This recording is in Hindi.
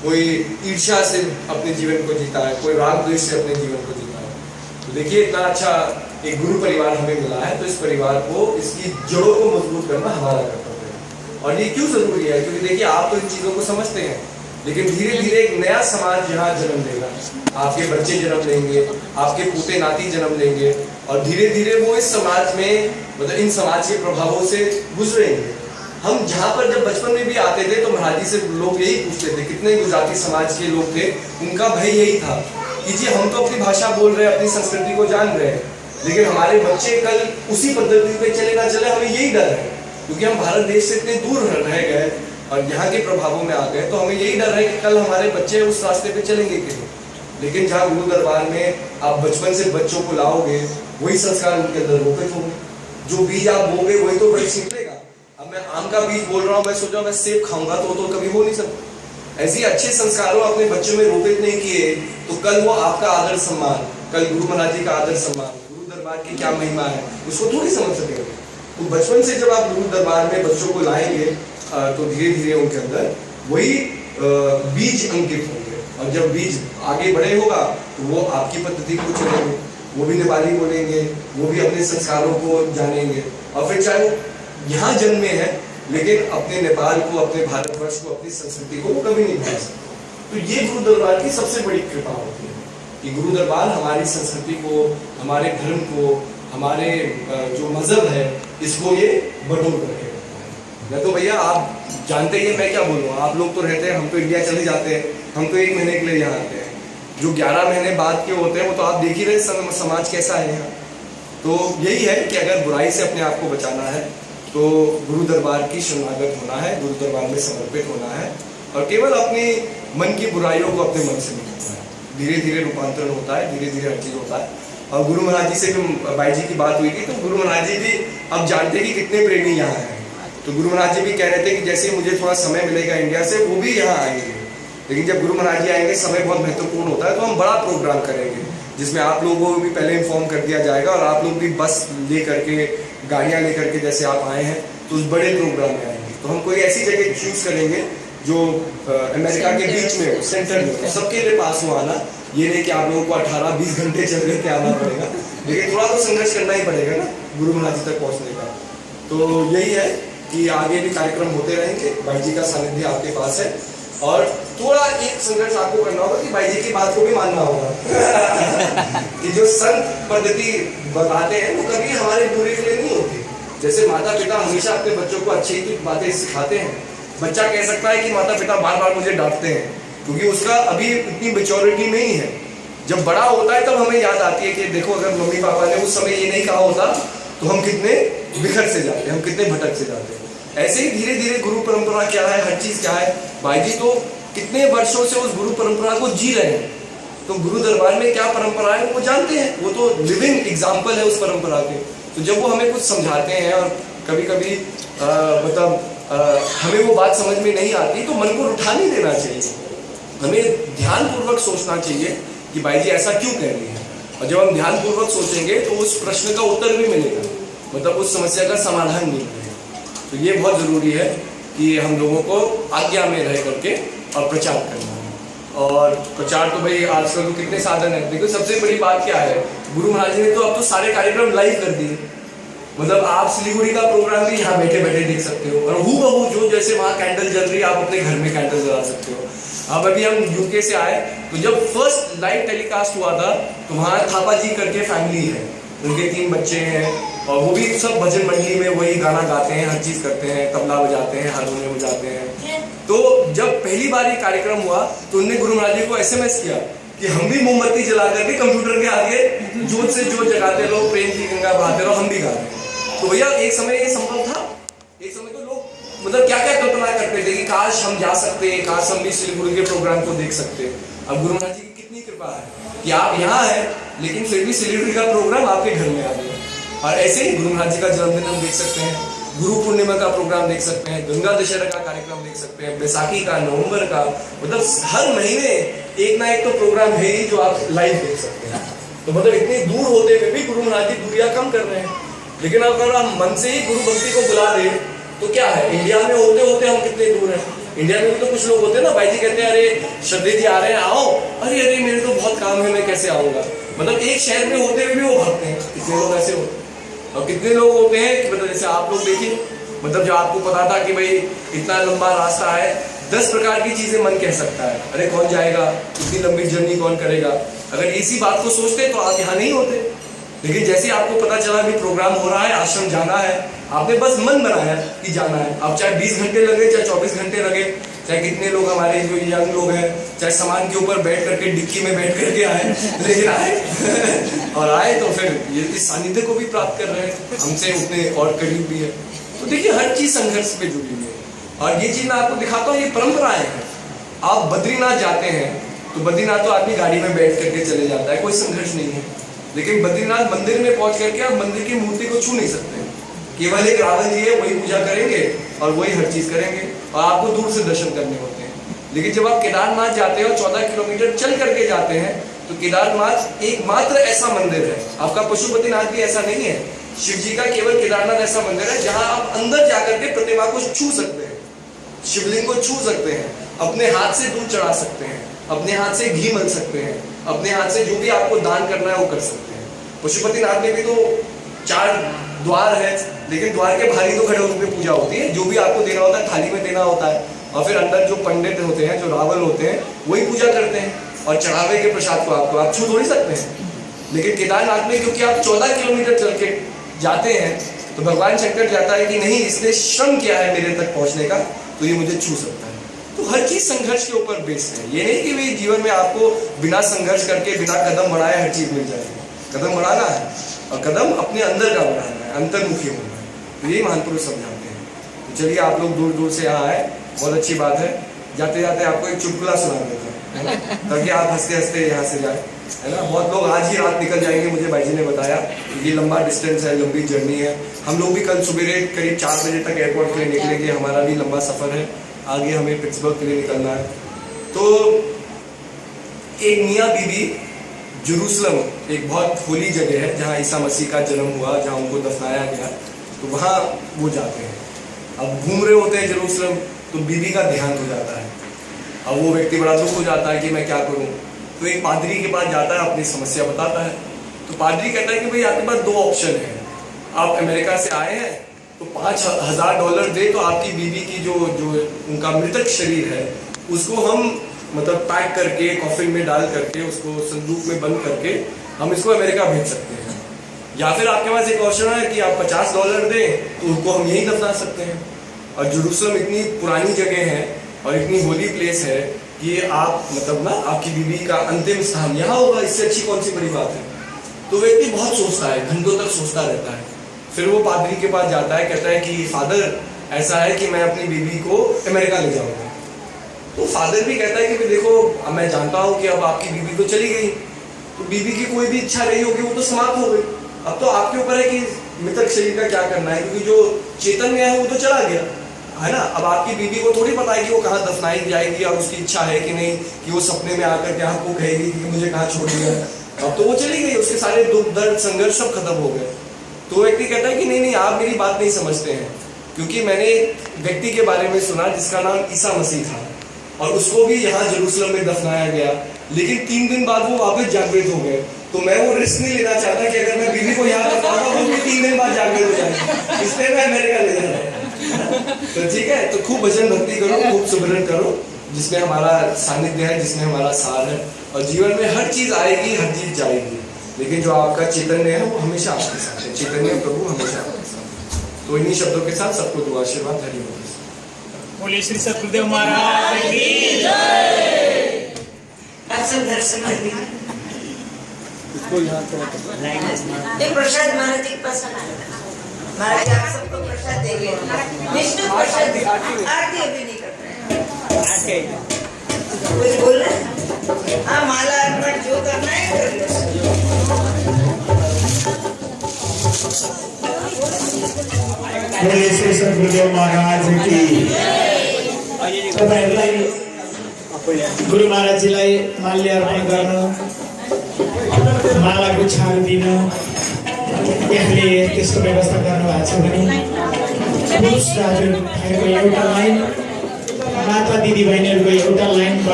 कोई ईर्ष्या से अपने जीवन को जीता है, कोई राग द्वेष से अपने जीवन को जीता है। तो देखिए इतना अच्छा एक गुरु परिवार हमें मिला है, तो इस परिवार को, इसकी जड़ों को मजबूत करना हमारा कर्तव्य है। और ये क्यों जरूरी है? क्योंकि देखिए आप तो इन चीजों को समझते हैं, लेकिन धीरे धीरे एक नया समाज यहाँ जन्म लेगा। आपके बच्चे जन्म लेंगे, आपके पोते नाती जन्म लेंगे, और धीरे धीरे वो इस समाज में, मतलब इन समाज के प्रभावों से गुजरेंगे। हम जहाँ पर जब बचपन में भी आते थे तो महाराज जी से लोग यही पूछते थे, कितने गुजराती समाज के लोग थे, उनका भय यही था कि जी हम तो अपनी भाषा बोल रहे हैं, अपनी संस्कृति को जान रहे हैं, लेकिन हमारे बच्चे कल उसी पद्धति पे चले ना चले, हमें यही डर है। क्योंकि हम भारत देश से इतने दूर रह गए और यहाँ के प्रभावों में आ गए, तो हमें यही डर है कि कल हमारे बच्चे उस रास्ते पे चलेंगे कि नहीं। लेकिन जहाँ गुरु दरबार में आप बचपन से बच्चों को लाओगे, वही संस्कार उनके अंदर रोपित होंगे। जो बीज आप बोगे वही तो वृक्ष निकलेगा। अब मैं आम का बीज बोल रहा हूँ, मैं सोच रहा हूँ मैं सेब खाऊंगा, तो कभी हो नहीं सकता। ऐसे अच्छे संस्कारों अपने बच्चों में रोपित नहीं किए तो कल वो आपका आदर सम्मान, कल गुरु महाराज जी का आदर सम्मान, गुरु दरबार की क्या महिमा है, उसको थोड़ी समझ सकेंगे। तो बचपन से जब आप गुरु दरबार में बच्चों को लाएंगे तो धीरे धीरे उनके अंदर वही बीज अंकित होंगे, और जब बीज आगे बढ़े होगा तो वो आपकी पद्धति को चलेंगे, वो भी नेपाली बोलेंगे, वो भी अपने संस्कारों को जानेंगे, और फिर चाहे वो यहाँ जन्मे हैं लेकिन अपने नेपाल को, अपने भारतवर्ष को, अपनी संस्कृति को वो कभी नहीं भूल सकते। तो ये गुरु दरबार की सबसे बड़ी कृपा होती है कि गुरु दरबार हमारी संस्कृति को, हमारे धर्म को, हमारे जो मजहब है, इसको ये बटोर करके रखता है। मैं तो भैया आप जानते ही हैं, मैं क्या बोलूँ, आप लोग तो रहते हैं, हम तो इंडिया चले जाते हैं, हम तो 1 महीने के लिए यहाँ आते हैं। जो 11 महीने बाद के होते हैं वो तो आप देख ही रहे समाज कैसा है यहाँ। तो यही है कि अगर बुराई से अपने आप को बचाना है तो गुरु दरबार की शरणागत होना है, गुरु दरबार में समर्पित होना है, और केवल अपनी मन की बुराइयों को अपने मन से निकालना है। धीरे धीरे रूपांतरण होता है, धीरे धीरे हर चीज होता है। और गुरु महाराज जी से भी भाई जी की बात हुई थी, तो गुरु महाराज जी भी अब जानते हैं कि कितने प्रेमी यहाँ हैं। तो गुरु महाराज जी भी कह रहे थे कि जैसे मुझे थोड़ा समय मिलेगा इंडिया से, वो भी यहाँ आएंगे। लेकिन जब गुरु महाराज जी आएंगे, समय बहुत महत्वपूर्ण होता है, तो हम बड़ा प्रोग्राम करेंगे जिसमें आप लोगों को भी पहले इन्फॉर्म कर दिया जाएगा, और आप लोग भी बस ले करके, गाड़ियाँ ले करके जैसे आप आए हैं तो उस बड़े प्रोग्राम में आएंगे। तो हम कोई ऐसी जगह चूज करेंगे जो अमेरिका के बीच में हो, सेंटर में, सबके लिए पास हो आना। ये नहीं कि आप लोगों को 18-20 घंटे चल करके आना पड़ेगा, लेकिन थोड़ा तो संघर्ष करना ही पड़ेगा ना गुरु महाराज जी तक पहुँचने का। तो यही है कि आगे भी कार्यक्रम होते रहेंगे, भाई जी का सानिध्य आपके पास है, और थोड़ा एक संघर्ष आपको करना होगा कि भाई जी की बात को भी मानना होगा कि जो संत पद्धति बताते हैं वो कभी हमारे बुरे के लिए नहीं होती। जैसे माता पिता हमेशा अपने बच्चों को अच्छी ही बातें सिखाते हैं। बच्चा कह सकता है कि माता पिता बार बार मुझे डांटते हैं, क्योंकि उसका अभी इतनी मैच्योरिटी नहीं है। जब बड़ा होता है तब हमें याद आती है कि देखो अगर मम्मी पापा ने उस समय ये नहीं कहा होता तो हम कितने बिखर से जाते, हम कितने भटक से जाते। ऐसे ही धीरे धीरे गुरु परंपरा क्या है, हर चीज क्या है, भाई जी तो कितने वर्षों से उस गुरु परंपरा को जी रहे हैं। तो गुरु दरबार में क्या परंपरा है वो जानते हैं, वो तो लिविंग एग्जाम्पल है उस परंपरा के। तो जब वो हमें कुछ समझाते हैं और कभी कभी हमें वो बात समझ में नहीं आती, तो मन को उठा नहीं देना चाहिए। हमें ध्यानपूर्वक सोचना चाहिए कि भाई जी ऐसा क्यों कह रही है, और जब हम ध्यानपूर्वक सोचेंगे तो उस प्रश्न का उत्तर भी मिलेगा, मतलब उस समस्या का समाधान भी मिलेगा। तो ये बहुत जरूरी है कि हम लोगों को आज्ञा में रह करके और प्रचार करना है। और प्रचार तो भाई आजकल तो कितने साधन है। देखो सबसे बड़ी बात क्या है, गुरु महाराज जी ने तो अब तो सारे कार्यक्रम लाइव कर दिए, मतलब आप सिलीगुड़ी का प्रोग्राम भी यहाँ बैठे बैठे देख सकते हो, और हूबहू जो जैसे वहाँ कैंडल जल रही है आप अपने घर में कैंडल जला सकते हो। अब अभी हम यूके से आए तो जब फर्स्ट लाइव टेलीकास्ट हुआ था तो वहाँ थापा जी करके फैमिली है, उनके 3 बच्चे हैं, और वो भी सब भजन मंडली में वही गाना गाते हैं, हर चीज करते हैं, तबला बजाते हैं, हारमोनियम बजाते हैं। तो जब पहली बार ये कार्यक्रम हुआ तो उन्होंने गुरु महाराज जी को SMS किया कि हम भी मोमबत्ती जला करके कंप्यूटर के आगे जोत से जोत जगाते रहो, प्रेम की गंगा बहाते रहो, हम भी गा रहे हैं। तो भैया एक समय ये संभव था, एक समय तो लोग मतलब क्या क्या कल्पना करते थे कि काश हम जा सकते, काश हम भी सिलीगुड़ी के प्रोग्राम को देख सकते। अब गुरु महाराज जी की कितनी कृपा है कि आप यहाँ हैं लेकिन फिर भी सिलीगुड़ी का प्रोग्राम आपके घर में आ गया। और ऐसे ही गुरु महाराज जी का जन्मदिन हम देख सकते हैं, गुरु पूर्णिमा का प्रोग्राम देख सकते हैं, गंगा दशहरा का कार्यक्रम देख सकते हैं, बैसाखी का, नवंबर का, मतलब हर महीने एक ना एक तो प्रोग्राम है ही जो आप लाइव देख सकते हैं। तो मतलब इतने दूर होते हुए भी गुरु महाराज जी दूरियां कम कर रहे हैं। लेकिन अगर हम मन से ही गुरु भक्ति को बुला दें तो क्या है, इंडिया में होते होते हम कितने दूर हैं। इंडिया में भी तो कुछ लोग होते हैं ना, भाई जी कहते हैं अरे श्रद्धे जी आ रहे हैं, आओ, अरे अरे मेरे तो बहुत काम है, मैं कैसे आऊंगा। मतलब एक शहर में होते हुए भी वो भागते हैं। कितने लोग ऐसे होते हैं, और कितने लोग होते हैं कि मतलब जैसे आप लोग देखिए, मतलब जब आपको पता था कि भाई इतना लंबा रास्ता है, 10 प्रकार की चीजें मन कह सकता है, अरे कौन जाएगा, इतनी लंबी जर्नी कौन करेगा। अगर इसी बात को सोचते तो आप यहाँ नहीं होते। लेकिन जैसे आपको पता चला भी प्रोग्राम हो रहा है, आश्रम जाना है, आपने बस मन बनाया कि जाना है। अब चाहे 20 घंटे लगे, चाहे 24 घंटे लगे, चाहे कितने लोग हमारे जो यंग लोग हैं, चाहे सामान के ऊपर बैठ करके डिक्की में बैठ करके आए, लेकिन आए और आए तो फिर ये इस सानिध्य को भी प्राप्त कर रहे हैं, हमसे उतने और करीब भी है। तो देखिए हर चीज संघर्ष पे जुड़ी हुई है। और ये चीज मैं आपको दिखाता हूँ, ये परंपराएं हैं। आप बद्रीनाथ जाते हैं तो बद्रीनाथ तो आदमी गाड़ी में बैठ करके चले जाता है, कोई संघर्ष नहीं है। लेकिन बद्रीनाथ मंदिर में पहुंच करके आप मंदिर की मूर्ति को छू नहीं सकते। केवल एक रावण जी है, वही पूजा करेंगे और वही हर चीज करेंगे, और आपको दूर से दर्शन करने होते हैं। लेकिन जब आप केदारनाथ जाते हैं और 14 किलोमीटर चल करके जाते हैं, तो केदारनाथ एकमात्र ऐसा मंदिर है, आपका पशुपतिनाथ भी ऐसा नहीं है, शिव जी का केवल केदारनाथ ऐसा मंदिर है जहां आप अंदर जाकर के प्रतिमा को छू सकते हैं, शिवलिंग को छू सकते हैं, अपने हाथ से दूध चढ़ा सकते हैं, अपने हाथ से घी मल सकते हैं, अपने हाथ से जो भी आपको दान करना है वो कर सकते हैं। पशुपतिनाथ में भी तो 4 द्वार है, लेकिन द्वार के बाहर ही तो खड़े होकर पूजा होती है, जो भी आपको देना होता है थाली में देना होता है, और फिर अंदर जो पंडित होते हैं, जो रावल होते हैं, वही पूजा करते हैं, और चढ़ावे के प्रसाद को आपको आप छू थोड़ी सकते हैं। लेकिन केदारनाथ में क्योंकि आप 14 किलोमीटर चल के जाते हैं, तो भगवान शंकर जाता है कि नहीं, इसने श्रम किया है मेरे तक पहुंचने का, तो ये मुझे छू सकता है। तो हर चीज संघर्ष के ऊपर बेस्ड है। ये नहीं कि भाई जीवन में आपको बिना संघर्ष करके, बिना कदम बढ़ाए हर चीज मिल जाएगी। कदम बढ़ाना है, और कदम अपने अंदर का बढ़ाना है, अंतर्मुखी होना है। तो यही महापुरुष समझाते हैं। तो चलिए, आप लोग दूर दूर से यहाँ आए, बहुत अच्छी बात है। जाते जाते आपको एक चुटकुला सुना देता है ना, ताकि आप हंसते हंसते यहाँ से जाए, है ना। बहुत लोग आज ही रात निकल जाएंगे, मुझे भाई जी ने बताया। ये लंबा डिस्टेंस है, लंबी जर्नी है। हम लोग भी कल सुबह करीब 4 बजे तक एयरपोर्ट के लिए निकलेंगे, हमारा भी लंबा सफर है, आगे हमें पिट्सबर्ग के लिए निकलना है। तो एक मियाँ बीबी जेरूसलम, एक बहुत होली जगह है जहाँ ईसा मसीह का जन्म हुआ, जहाँ उनको दफनाया गया, तो वहाँ वो जाते हैं। अब घूम रहे होते हैं जेरूसलम, तो बीबी का देहांत हो जाता है। अब वो व्यक्ति बड़ा दुख हो जाता है कि मैं क्या करूँ। तो एक पादरी के पास जाता है, अपनी समस्या बताता है। तो पादरी कहता है कि भाई आपके पास 2 ऑप्शन है, आप अमेरिका से आए हैं तो $5000 दे, तो आपकी बीवी की जो उनका मृतक शरीर है उसको हम मतलब पैक करके कॉफिन में डाल करके, उसको संदूक में बंद करके हम इसको अमेरिका भेज सकते हैं। या फिर आपके पास एक ऑप्शन है कि आप $50 दें तो उनको हम यहीं दफना सकते हैं। और जेरूसलम इतनी पुरानी जगह है और इतनी होली प्लेस है कि आप मतलब ना, आपकी बीवी का अंतिम स्थान यहाँ होगा, इससे अच्छी कौन सी बड़ी बात है। तो व्यक्ति बहुत सोचता है, घंटों तक सोचता रहता है। फिर वो पादरी के पास जाता है, कहता है कि फादर ऐसा है कि मैं अपनी बीवी को अमेरिका ले जाऊंगा। तो फादर भी कहता है कि देखो, मैं जानता हूँ कि अब आपकी बीवी तो चली गई, तो बीवी की कोई भी इच्छा रही होगी वो तो समाप्त हो गई। अब तो आपके ऊपर है कि मृतक शरीर का क्या करना है, क्योंकि जो चैतन्य है वो तो चला गया, है ना। अब आपकी बीवी को थोड़ी पता है कि वो कहाँ दफनाई जाएगी, और उसकी इच्छा है कि नहीं कि वो सपने में आकर के आपको कहेगी कि मुझे कहाँ छोड़ दिया। अब तो वो चली गई, उसके सारे दुख दर्द संघर्ष सब खत्म हो गए। तो व्यक्ति कहता है कि नहीं नहीं, आप मेरी बात नहीं समझते हैं, क्योंकि मैंने एक व्यक्ति के बारे में सुना जिसका नाम ईसा मसीह था, और उसको भी यहाँ जेरूसलम में दफनाया गया, लेकिन 3 दिन बाद वो वापस जागृत हो गए। तो मैं वो रिस्क नहीं लेना चाहता कि अगर मैं बीवी को यहाँ दफनाऊंगा वो भी 3 दिन बाद जागृत हो जाए, इसलिए मैं अमेरिका ले जा रहा हूँ। तो ठीक है, तो खूब भजन भक्ति करो, खूब सुमिरन करो, जिसमें हमारा सानिध्य है, जिसमें हमारा सार है। और जीवन में हर चीज आएगी, हर चीज जाएगी, लेकिन जो आपका चैतन्य है वो हमेशा आपके साथ है। चैतन्य प्रभु हमेशा आपके साथ है। तो इन्हीं शब्दों के साथ सबको दुआ आशीर्वाद, हरि बोल। बोले श्री सतगुरुदेव महाराज की जय। दर्शन इसको यहाँ प्रसाद महाराज के पास महाराज आप सबको प्रसाद देंगे। विष्णु प्रसाद आरती अभी नहीं कर रहे हैं, कुछ बोल रहे हैं। हाँ, माला अर्पण जो करना है कर लो। बोले श्री सतगुरुदेव महाराज की। तपाईँहरूलाई गुरु महाराजजीलाई माल्य अर्पण गर्न, माला गुच्छाहरू दिन यहाँले त्यस्तो व्यवस्था गर्नुभएको छ भने पुरुष दाजुभाइको एउटा लाइन महात्मा दिदी बहिनीहरूको एउटा लाइन